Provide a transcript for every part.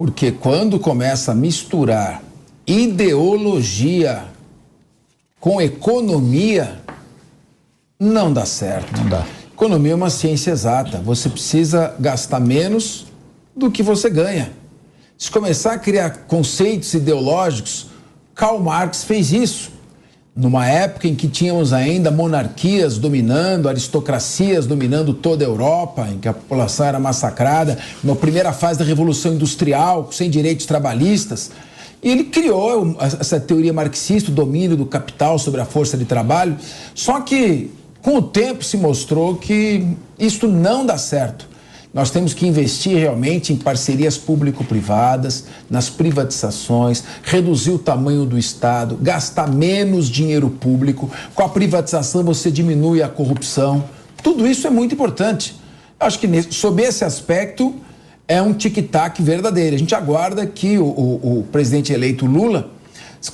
Porque quando começa a misturar ideologia com economia, não dá certo. Não dá. Economia é uma ciência exata. Você precisa gastar menos do que você ganha. Se começar a criar conceitos ideológicos, Karl Marx fez isso. Numa época em que tínhamos ainda monarquias dominando, aristocracias dominando toda a Europa, em que a população era massacrada, na primeira fase da Revolução Industrial, sem direitos trabalhistas, e ele criou essa teoria marxista, o domínio do capital sobre a força de trabalho, só que com o tempo se mostrou que isso não dá certo. Nós temos que investir realmente em parcerias público-privadas, nas privatizações, reduzir o tamanho do Estado, gastar menos dinheiro público. Com a privatização você diminui a corrupção. Tudo isso é muito importante. Eu acho que sob esse aspecto é um tic-tac verdadeiro. A gente aguarda que o presidente eleito Lula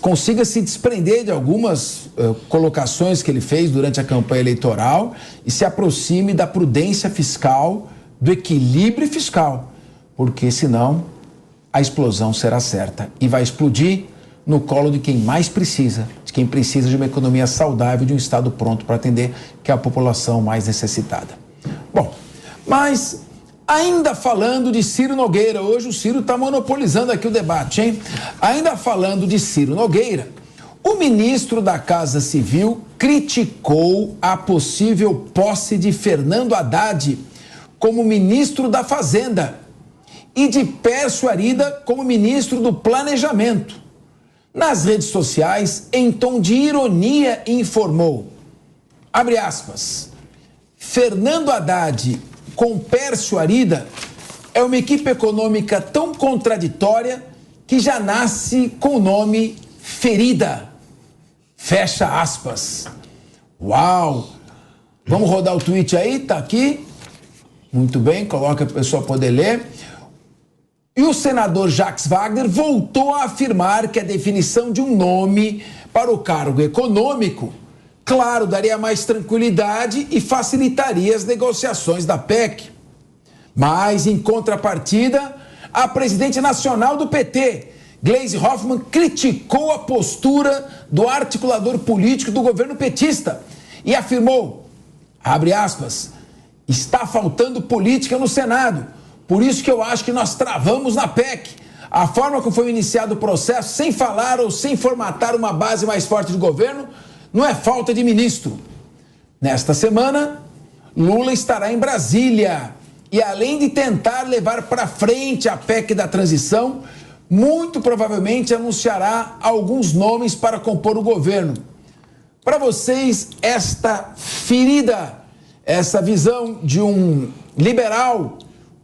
consiga se desprender de algumas colocações que ele fez durante a campanha eleitoral e se aproxime da prudência fiscal, do equilíbrio fiscal, porque senão a explosão será certa e vai explodir no colo de quem mais precisa, de quem precisa de uma economia saudável, de um Estado pronto para atender, que é a população mais necessitada. Bom, mas ainda falando de Ciro Nogueira, hoje o Ciro está monopolizando aqui o debate, hein? Ainda falando de Ciro Nogueira, o ministro da Casa Civil criticou a possível posse de Fernando Haddad como ministro da Fazenda e de Pércio Arida como ministro do Planejamento. Nas redes sociais, em tom de ironia, informou, abre aspas, Fernando Haddad com Pércio Arida é uma equipe econômica tão contraditória que já nasce com o nome ferida. Fecha aspas. Uau! Vamos rodar o tweet aí? Tá aqui. Muito bem, coloca para a pessoa poder ler. E o senador Jacques Wagner voltou a afirmar que a definição de um nome para o cargo econômico, claro, daria mais tranquilidade e facilitaria as negociações da PEC. Mas, em contrapartida, a presidente nacional do PT, Gleisi Hoffmann, criticou a postura do articulador político do governo petista e afirmou, abre aspas, está faltando política no Senado. Por isso que eu acho que nós travamos na PEC. A forma como foi iniciado o processo, sem falar ou sem formatar uma base mais forte de governo, não é falta de ministro. Nesta semana, Lula estará em Brasília. E além de tentar levar para frente a PEC da transição, muito provavelmente anunciará alguns nomes para compor o governo. Para vocês, esta ferida, essa visão de um liberal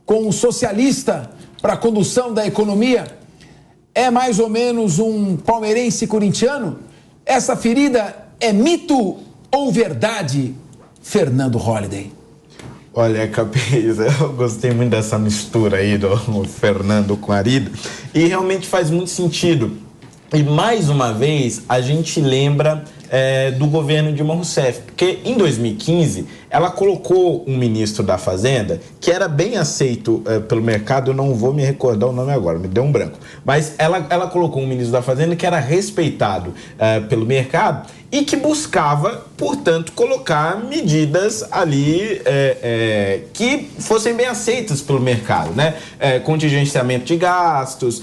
com um socialista para a condução da economia é mais ou menos um palmeirense corintiano? Essa ferida é mito ou verdade, Fernando Holliday? Olha, Capês, eu gostei muito dessa mistura aí do Fernando com Arida e realmente faz muito sentido. E mais uma vez a gente lembra do governo Dilma Rousseff, porque em 2015 ela colocou um ministro da Fazenda que era bem aceito pelo mercado, eu não vou me recordar o nome agora, me deu um branco, mas ela colocou um ministro da Fazenda que era respeitado pelo mercado e que buscava, portanto, colocar medidas ali que fossem bem aceitas pelo mercado, né? Contingenciamento de gastos,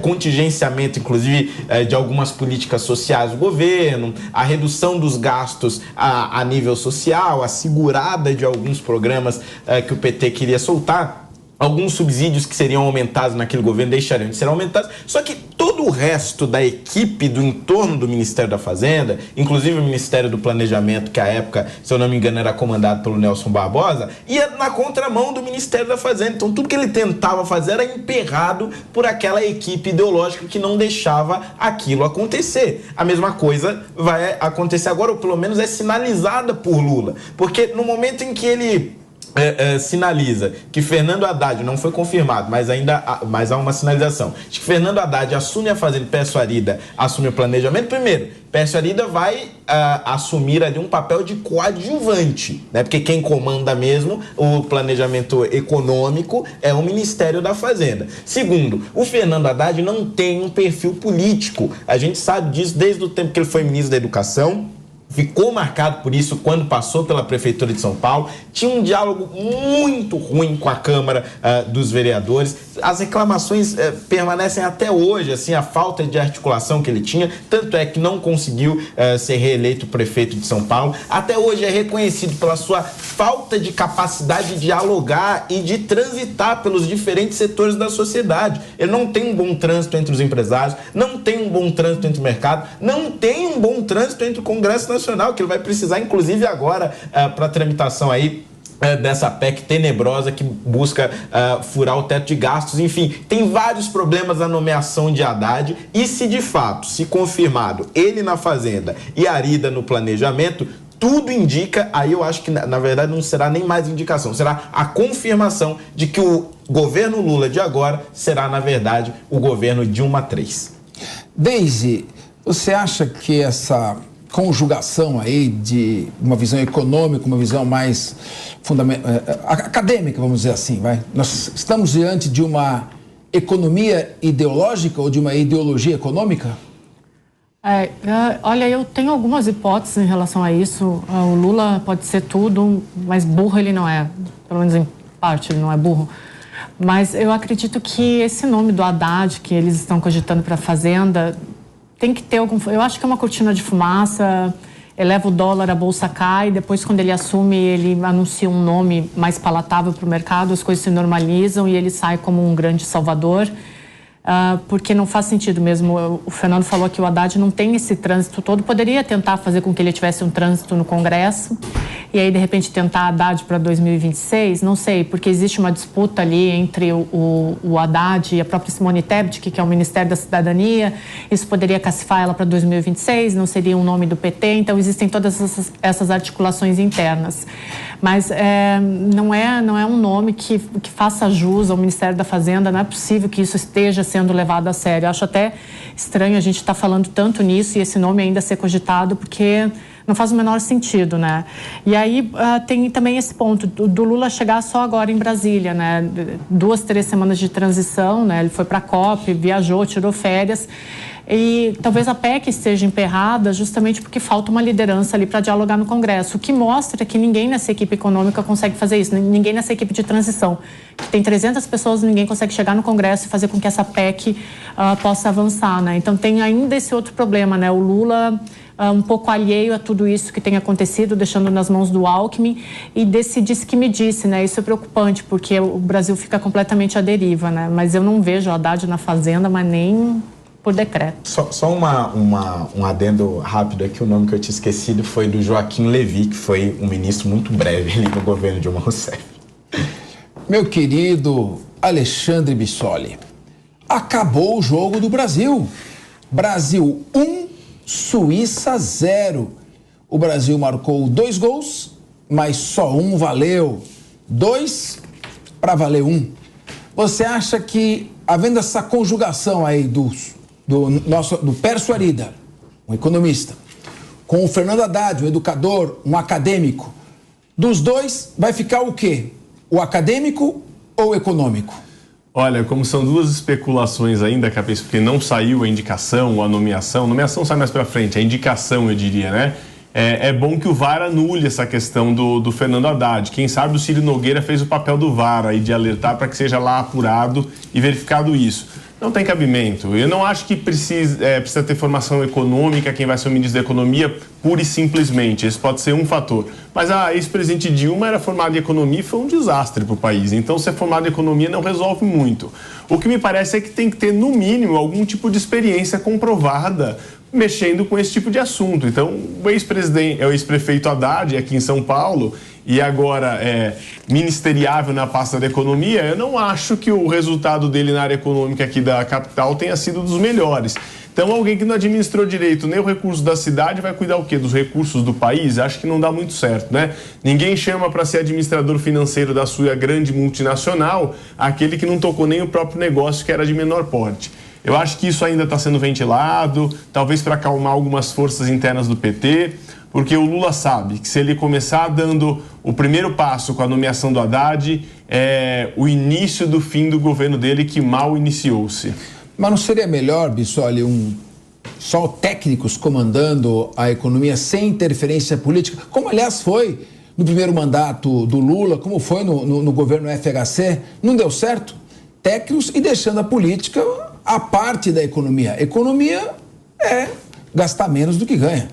contingenciamento, inclusive, de algumas políticas sociais do governo, a redução dos gastos a nível social, a segurada de alguns programas que o PT queria soltar. Alguns subsídios que seriam aumentados naquele governo deixariam de ser aumentados, só que todo o resto da equipe do entorno do Ministério da Fazenda, inclusive o Ministério do Planejamento, que à época, se eu não me engano, era comandado pelo Nelson Barbosa, ia na contramão do Ministério da Fazenda. Então tudo que ele tentava fazer era emperrado por aquela equipe ideológica que não deixava aquilo acontecer. A mesma coisa vai acontecer agora, ou pelo menos é sinalizada por Lula, porque no momento em que ele sinaliza que Fernando Haddad, não foi confirmado, mas há uma sinalização de que Fernando Haddad assume a Fazenda e Pércio Arida assume o planejamento. Primeiro, Pércio Arida vai assumir ali um papel de coadjuvante, né? Porque quem comanda mesmo o planejamento econômico é o Ministério da Fazenda. Segundo, o Fernando Haddad não tem um perfil político. A gente sabe disso desde o tempo que ele foi ministro da Educação. Ficou marcado por isso quando passou pela Prefeitura de São Paulo. Tinha um diálogo muito ruim com a Câmara dos Vereadores. As reclamações permanecem até hoje, assim, a falta de articulação que ele tinha. Tanto é que não conseguiu ser reeleito prefeito de São Paulo. Até hoje é reconhecido pela sua falta de capacidade de dialogar e de transitar pelos diferentes setores da sociedade. Ele não tem um bom trânsito entre os empresários, não tem um bom trânsito entre o mercado, não tem um bom trânsito entre o Congresso Nacional, que ele vai precisar, inclusive agora, para a tramitação aí dessa PEC tenebrosa que busca furar o teto de gastos. Enfim, tem vários problemas na nomeação de Haddad e se de fato, se confirmado, ele na Fazenda e Arida no planejamento, tudo indica, aí eu acho que na verdade não será nem mais indicação, será a confirmação de que o governo Lula de agora será, na verdade, o governo Dilma III. Deise, você acha que essa conjugação aí de uma visão econômica, uma visão mais acadêmica, vamos dizer assim, vai? Nós estamos diante de uma economia ideológica ou de uma ideologia econômica? Olha, eu tenho algumas hipóteses em relação a isso. O Lula pode ser tudo, mas burro ele não é. Pelo menos em parte ele não é burro. Mas eu acredito que esse nome do Haddad que eles estão cogitando para a Fazenda tem que ter algum... Eu acho que é uma cortina de fumaça, eleva o dólar, a bolsa cai, depois quando ele assume, ele anuncia um nome mais palatável para o mercado, as coisas se normalizam e ele sai como um grande salvador. Porque não faz sentido mesmo. O Fernando falou que o Haddad não tem esse trânsito todo, poderia tentar fazer com que ele tivesse um trânsito no Congresso e aí de repente tentar Haddad para 2026, não sei, porque existe uma disputa ali entre o Haddad e a própria Simone Tebet, que é o Ministério da Cidadania. Isso poderia cacifar ela para 2026, não seria um nome do PT, então existem todas essas articulações internas. Mas não é um nome que faça jus ao Ministério da Fazenda, não é possível que isso esteja sendo levado a sério. Eu acho até estranho a gente estar falando tanto nisso e esse nome ainda ser cogitado, porque não faz o menor sentido, né? E aí tem também esse ponto do Lula chegar só agora em Brasília, né? 2, 3 semanas de transição, né? Ele foi para a COP, viajou, tirou férias. E talvez a PEC esteja emperrada justamente porque falta uma liderança ali para dialogar no Congresso, o que mostra que ninguém nessa equipe econômica consegue fazer isso, ninguém nessa equipe de transição, que tem 300 pessoas, ninguém consegue chegar no Congresso e fazer com que essa PEC possa avançar, né? Então tem ainda esse outro problema, né? O Lula um pouco alheio a tudo isso que tem acontecido, deixando nas mãos do Alckmin e desse disse que me disse, né? Isso é preocupante, porque o Brasil fica completamente à deriva, né? Mas eu não vejo o Haddad na Fazenda, mas nem por decreto. Só um adendo rápido aqui, o nome que eu tinha esquecido foi do Joaquim Levy, que foi um ministro muito breve ali no governo Dilma Rousseff. Meu querido Alexandre Bissoli, acabou o jogo do Brasil. Brasil 1, Suíça 0. O Brasil marcou 2 gols, mas só um valeu. 2 para valer 1. Você acha que, havendo essa conjugação aí do Pércio Arida, um economista, com o Fernando Haddad, um educador, um acadêmico, dos dois vai ficar o quê? O acadêmico ou o econômico? Olha, como são duas especulações ainda, cabeça, porque não saiu a indicação ou a nomeação. A nomeação sai mais pra frente, a indicação, eu diria, né? É bom que o VAR anule essa questão do Fernando Haddad. Quem sabe o Ciro Nogueira fez o papel do VAR aí de alertar para que seja lá apurado e verificado isso. Não tem cabimento. Eu não acho que precisa ter formação econômica quem vai ser o ministro da Economia pura e simplesmente. Esse pode ser um fator. Mas a ex-presidente Dilma era formada em economia e foi um desastre para o país. Então, ser formado em economia não resolve muito. O que me parece é que tem que ter, no mínimo, algum tipo de experiência comprovada mexendo com esse tipo de assunto. Então, o ex-prefeito Haddad aqui em São Paulo e agora ministeriável na pasta da economia, eu não acho que o resultado dele na área econômica aqui da capital tenha sido dos melhores. Então, alguém que não administrou direito nem o recurso da cidade vai cuidar o quê? Dos recursos do país? Acho que não dá muito certo, né? Ninguém chama para ser administrador financeiro da sua grande multinacional aquele que não tocou nem o próprio negócio, que era de menor porte. Eu acho que isso ainda está sendo ventilado, talvez para acalmar algumas forças internas do PT, porque o Lula sabe que se ele começar dando o primeiro passo com a nomeação do Haddad, é o início do fim do governo dele, que mal iniciou-se. Mas não seria melhor, Bissoli, só técnicos comandando a economia sem interferência política, como aliás foi no primeiro mandato do Lula, como foi no governo FHC? Não deu certo? Técnicos e deixando a política a parte da economia. Economia é gastar menos do que ganha.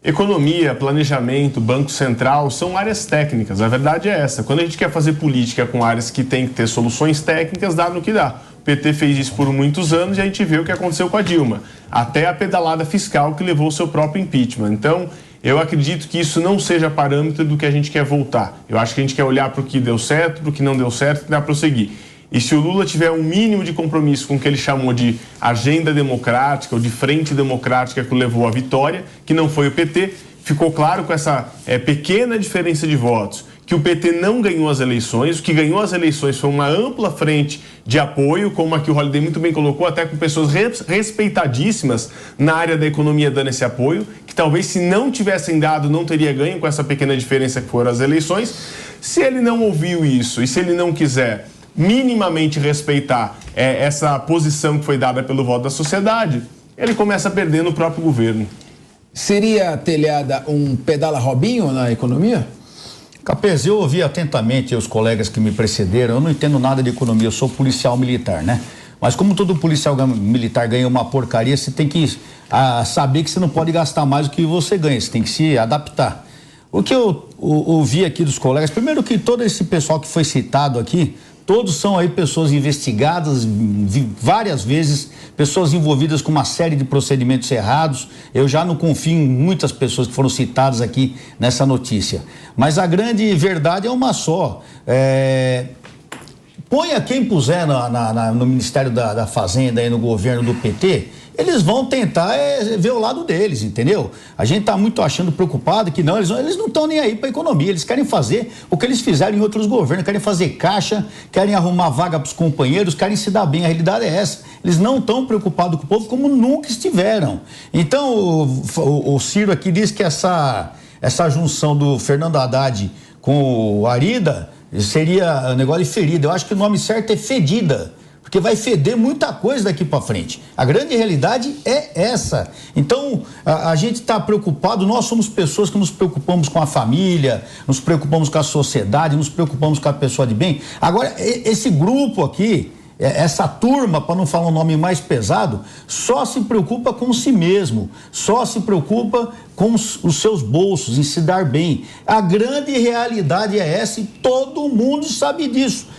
Economia, planejamento, Banco Central são áreas técnicas, a verdade é essa. Quando a gente quer fazer política com áreas que tem que ter soluções técnicas, dá no que dá. O PT fez isso por muitos anos e a gente vê o que aconteceu com a Dilma. Até a pedalada fiscal que levou ao seu próprio impeachment. Então, eu acredito que isso não seja parâmetro do que a gente quer voltar. Eu acho que a gente quer olhar para o que deu certo, para o que não deu certo e dá para prosseguir. E se o Lula tiver um mínimo de compromisso com o que ele chamou de agenda democrática ou de frente democrática que o levou à vitória, que não foi o PT, ficou claro com essa pequena diferença de votos que o PT não ganhou as eleições. O que ganhou as eleições foi uma ampla frente de apoio, como aqui o Holliday muito bem colocou, até com pessoas respeitadíssimas na área da economia dando esse apoio, que talvez se não tivessem dado não teria ganho com essa pequena diferença que foram as eleições. Se ele não ouviu isso e se ele não quiser minimamente respeitar essa posição que foi dada pelo voto da sociedade, ele começa a perder no próprio governo. Seria telhada um pedala Robinho na economia? Capês, eu ouvi atentamente os colegas que me precederam. Eu não entendo nada de economia, eu sou policial militar, né? Mas como todo policial militar ganha uma porcaria, você tem que saber que você não pode gastar mais do que você ganha, você tem que se adaptar. O que eu ouvi aqui dos colegas, primeiro que todo esse pessoal que foi citado aqui, todos são aí pessoas investigadas várias vezes, pessoas envolvidas com uma série de procedimentos errados. Eu já não confio em muitas pessoas que foram citadas aqui nessa notícia. Mas a grande verdade é uma só. Ponha quem puser no Ministério da Fazenda e no governo do PT, eles vão tentar ver o lado deles, entendeu? A gente tá muito achando preocupado que não, eles não estão nem aí para a economia, eles querem fazer o que eles fizeram em outros governos, querem fazer caixa, querem arrumar vaga para os companheiros, querem se dar bem, a realidade é essa. Eles não estão preocupados com o povo como nunca estiveram. Então, o Ciro aqui diz que essa junção do Fernando Haddad com o Arida seria um negócio de ferida. Eu acho que o nome certo é fedida, porque vai feder muita coisa daqui para frente. A grande realidade é essa. Então, a gente está preocupado, nós somos pessoas que nos preocupamos com a família, nos preocupamos com a sociedade, nos preocupamos com a pessoa de bem. Agora, esse grupo aqui, essa turma, para não falar um nome mais pesado, só se preocupa com si mesmo, só se preocupa com os seus bolsos, em se dar bem. A grande realidade é essa e todo mundo sabe disso.